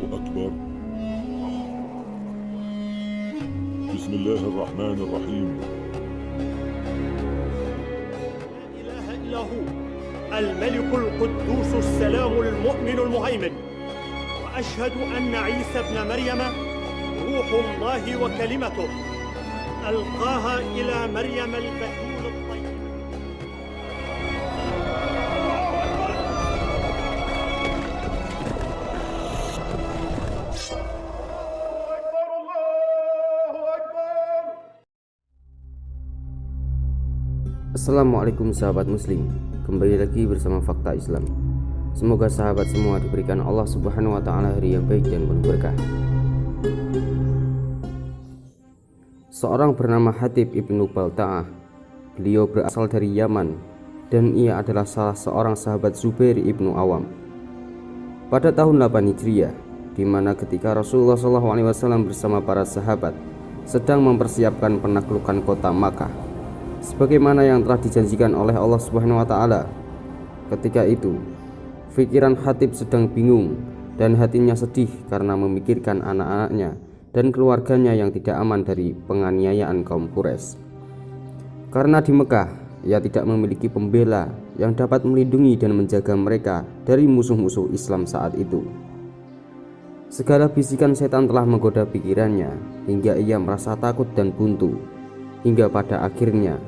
أكبر. بسم الله الرحمن الرحيم. لا إله إلا هو الملك القدوس السلام المؤمن المهيمن، وأشهد أن عيسى ابن مريم روح الله وكلمته ألقاها إلى مريم البتول الطيب. Assalamualaikum sahabat muslim, kembali lagi bersama Fakta Islam. Semoga sahabat semua diberikan Allah Subhanahu wa Ta'ala hari yang baik dan penuh berkah. Seorang bernama Hatib ibnu Balta'ah. Beliau berasal dari Yaman dan ia adalah salah seorang sahabat Zubair ibnu Awam. Pada tahun 8 Hijriah, di mana ketika Rasulullah SAW bersama para sahabat sedang mempersiapkan penaklukan kota Makkah, sebagaimana yang telah dijanjikan oleh Allah Subhanahu wa Ta'ala. Ketika itu, pikiran Hatib sedang bingung dan hatinya sedih karena memikirkan anak-anaknya dan keluarganya yang tidak aman dari penganiayaan kaum Quraisy. Karena di Mekah ia tidak memiliki pembela yang dapat melindungi dan menjaga mereka dari musuh-musuh Islam saat itu. Segala bisikan setan telah menggoda pikirannya hingga ia merasa takut dan buntu. Hingga pada akhirnya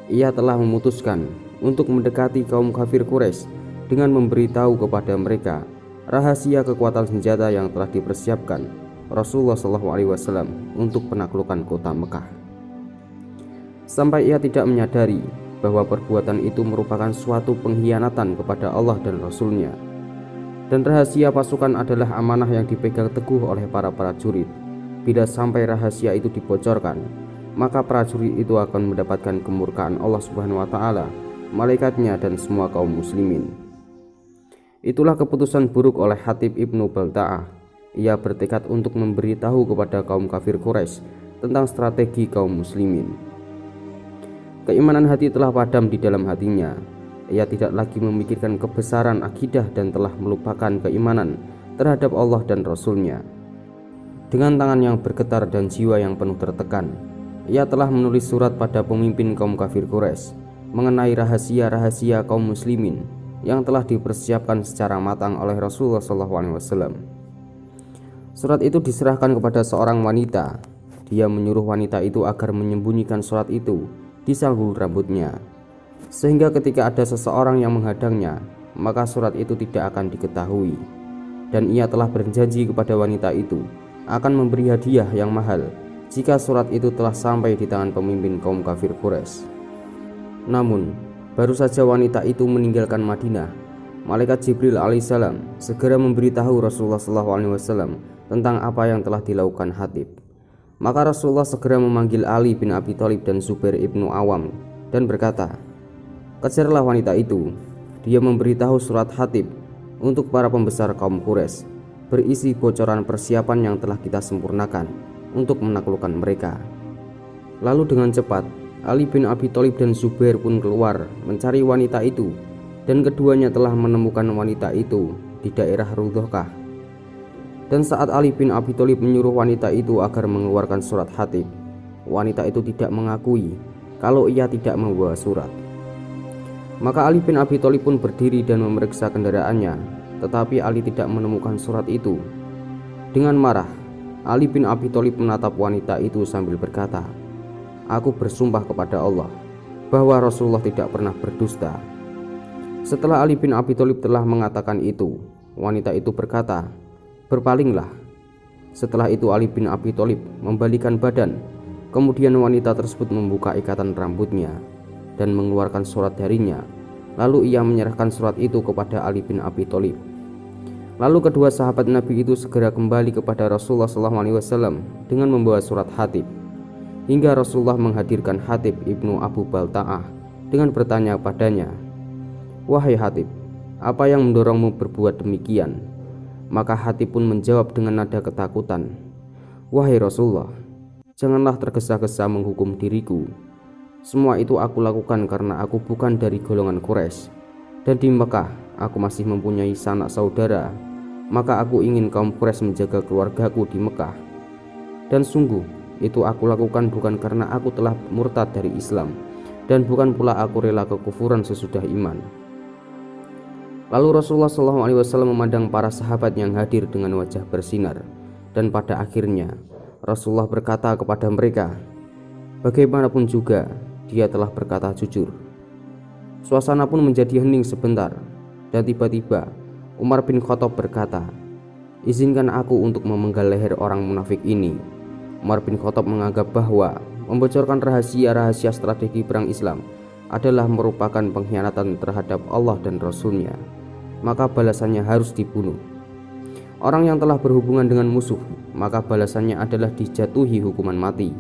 ia telah memutuskan untuk mendekati kaum kafir Quraisy dengan memberitahu kepada mereka rahasia kekuatan senjata yang telah dipersiapkan Rasulullah SAW untuk penaklukan kota Mekah. Sampai ia tidak menyadari bahwa perbuatan itu merupakan suatu pengkhianatan kepada Allah dan Rasul-Nya. Dan rahasia pasukan adalah amanah yang dipegang teguh oleh para prajurit. Bila sampai rahasia itu dibocorkan, maka prajurit itu akan mendapatkan kemurkaan Allah Subhanahu wa Ta'ala, malaikatnya dan semua kaum muslimin. Itulah keputusan buruk oleh Hatib ibnu Balta'ah. Ia bertekad untuk memberitahu kepada kaum kafir Quraisy tentang strategi kaum muslimin. Keimanan hati telah padam di dalam hatinya. Ia tidak lagi memikirkan kebesaran akidah dan telah melupakan keimanan terhadap Allah dan Rasul-Nya. Dengan tangan yang bergetar dan jiwa yang penuh tertekan, ia telah menulis surat pada pemimpin kaum kafir Quraisy mengenai rahasia-rahasia kaum muslimin yang telah dipersiapkan secara matang oleh Rasulullah SAW. Surat itu diserahkan kepada seorang wanita. Dia menyuruh wanita itu agar menyembunyikan surat itu di sanggul rambutnya, sehingga ketika ada seseorang yang menghadangnya, maka surat itu tidak akan diketahui. Dan ia telah berjanji kepada wanita itu akan memberi hadiah yang mahal jika surat itu telah sampai di tangan pemimpin kaum kafir Quraisy. Namun, baru saja wanita itu meninggalkan Madinah, malaikat Jibril alaihissalam segera memberitahu Rasulullah SAW tentang apa yang telah dilakukan Hatib. Maka Rasulullah segera memanggil Ali bin Abi Thalib dan Zubair ibnu Awam dan berkata, "Kejarlah wanita itu. Dia memberitahu surat Hatib untuk para pembesar kaum Quraisy, berisi bocoran persiapan yang telah kita sempurnakan untuk menaklukkan mereka." Lalu dengan cepat Ali bin Abi Thalib dan Zubair pun keluar mencari wanita itu, dan keduanya telah menemukan wanita itu di daerah Rudhokah. Dan saat Ali bin Abi Thalib menyuruh wanita itu agar mengeluarkan surat Hatib, wanita itu tidak mengakui kalau ia tidak membawa surat. Maka Ali bin Abi Thalib pun berdiri dan memeriksa kendaraannya, tetapi Ali tidak menemukan surat itu. Dengan marah, Ali bin Abi Thalib menatap wanita itu sambil berkata, "Aku bersumpah kepada Allah bahwa Rasulullah tidak pernah berdusta." Setelah Ali bin Abi Thalib telah mengatakan itu, wanita itu berkata, "Berpalinglah." Setelah itu Ali bin Abi Thalib membalikan badan. Kemudian wanita tersebut membuka ikatan rambutnya dan mengeluarkan surat darinya. Lalu ia menyerahkan surat itu kepada Ali bin Abi Thalib. Lalu kedua sahabat Nabi itu segera kembali kepada Rasulullah SAW dengan membawa surat Hatib. Hingga Rasulullah menghadirkan Hatib ibnu Abu Balta'ah dengan bertanya padanya, "Wahai Hatib, apa yang mendorongmu berbuat demikian?" Maka Hatib pun menjawab dengan nada ketakutan, "Wahai Rasulullah, janganlah tergesa-gesa menghukum diriku. Semua itu aku lakukan karena aku bukan dari golongan Quraisy, dan di Mekah aku masih mempunyai sanak saudara maka aku ingin kaum Quraisy menjaga keluargaku di Mekah. Dan sungguh, itu aku lakukan bukan karena aku telah murtad dari Islam, dan bukan pula aku rela kekufuran sesudah iman." Lalu Rasulullah SAW memandang para sahabat yang hadir dengan wajah bersinar, dan pada akhirnya Rasulullah berkata kepada mereka, "Bagaimanapun juga, dia telah berkata jujur." Suasana pun menjadi hening sebentar, dan tiba-tiba Umar bin Khattab berkata, "Izinkan aku untuk memenggal leher orang munafik ini." Umar bin Khattab menganggap bahwa membocorkan rahasia-rahasia strategi perang Islam adalah merupakan pengkhianatan terhadap Allah dan Rasul-Nya, maka balasannya harus dibunuh. Orang yang telah berhubungan dengan musuh, maka balasannya adalah dijatuhi hukuman mati.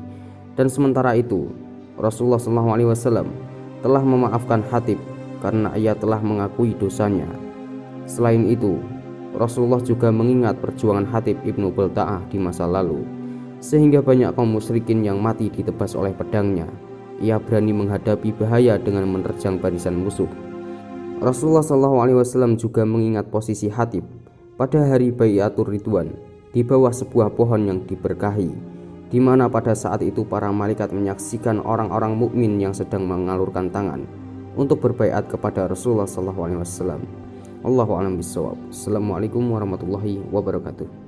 Dan sementara itu, Rasulullah SAW telah memaafkan Hatib karena ia telah mengakui dosanya. Selain itu, Rasulullah juga mengingat perjuangan Hatib Ibnu Balta'ah di masa lalu, sehingga banyak kaum musyrikin yang mati ditebas oleh pedangnya. Ia berani menghadapi bahaya dengan menerjang barisan musuh. Rasulullah SAW juga mengingat posisi Hatib pada hari Bai'atur Ridwan di bawah sebuah pohon yang diberkahi, di mana pada saat itu para malaikat menyaksikan orang-orang mukmin yang sedang mengalurkan tangan untuk berbaiat kepada Rasulullah SAW. Allahu a'lam bishawab. Assalamualaikum warahmatullahi wabarakatuh.